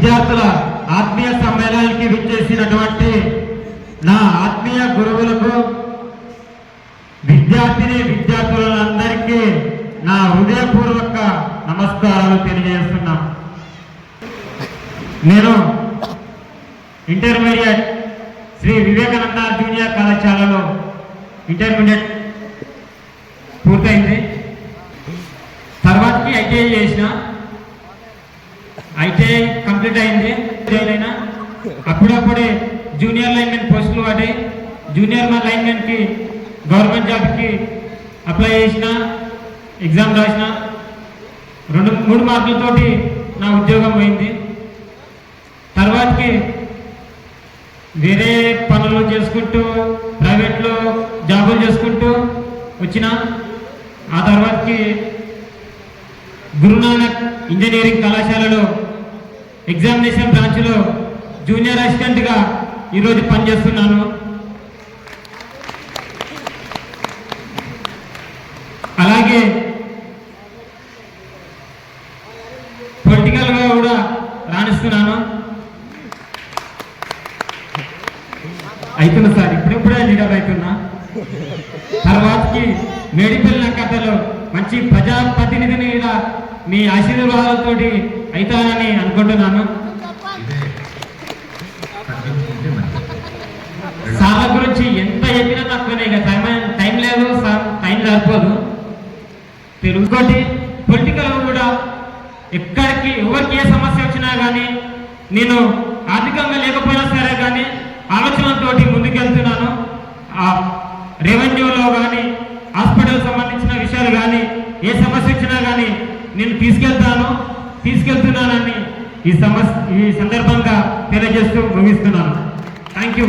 విద్యార్థుల ఆత్మీయ సమ్మేళనానికి విచ్చేసినటువంటి నా ఆత్మీయ గురువులకు, విద్యార్థులందరికీ నా హృదయపూర్వక నమస్కారాలు తెలియజేస్తున్నా. నేను ఇంటర్మీడియట్ శ్రీ వివేకానంద జూనియర్ కళాశాలలో ఇంటర్మీడియట్ పూర్తయింది. తర్వాతకి ఐటీఐ చేసిన, ఐటీఐ కంప్లీట్ అయింది. అయినా అప్పుడప్పుడే జూనియర్ లైన్మెన్ పోస్టులు పడ్డాయి. జూనియర్ లైన్మెన్కి గవర్నమెంట్ జాబ్కి అప్లై చేసిన, ఎగ్జామ్ రాసిన. 2-3 మార్కులతోటి నా ఉద్యోగం పోయింది. తర్వాతకి వేరే పనులు చేసుకుంటూ ప్రైవేట్లో జాబులు చేసుకుంటూ వచ్చిన. ఆ తర్వాతకి గురునానక్ ఇంజనీరింగ్ కళాశాలలో ఎగ్జామినేషన్ బ్రాంచ్లో జూనియర్ అసిస్టెంట్గా ఈరోజు పనిచేస్తున్నాను. అలాగే పొలిటికల్గా కూడా రాణిస్తున్నాను. అవుతున్నా సార్, ఇప్పుడే లీడర్ అవుతున్నా. తర్వాతకి మేడిపల్లి కథలో మంచి ప్రజాప్రతినిధిని కూడా మీ ఆశీర్వాదాలతోటి అవుతానని అనుకుంటున్నాను. సార్ల గురించి ఎంత చెప్పినా తక్కువనే, ఇక టైం లేదు సార్, టైం సరిపోదు. ఇంకోటి పొలిటికల్ కూడా ఎక్కడికి ఎవరికి ఏ సమస్య వచ్చినా కానీ నేను ఆర్థికంగా లేకపోయినా సరే కానీ ఆలోచనలతోటి ముందుకెళ్తున్నాను. రెవెన్యూలో కానీ హాస్పిటల్ సంబంధించిన విషయాలు కానీ ఏ సమస్య వచ్చినా కానీ నేను తీసుకెళ్తున్నానని ఈ సందర్భంగా తెలియజేస్తూ ముగిస్తున్నాను. Thank you.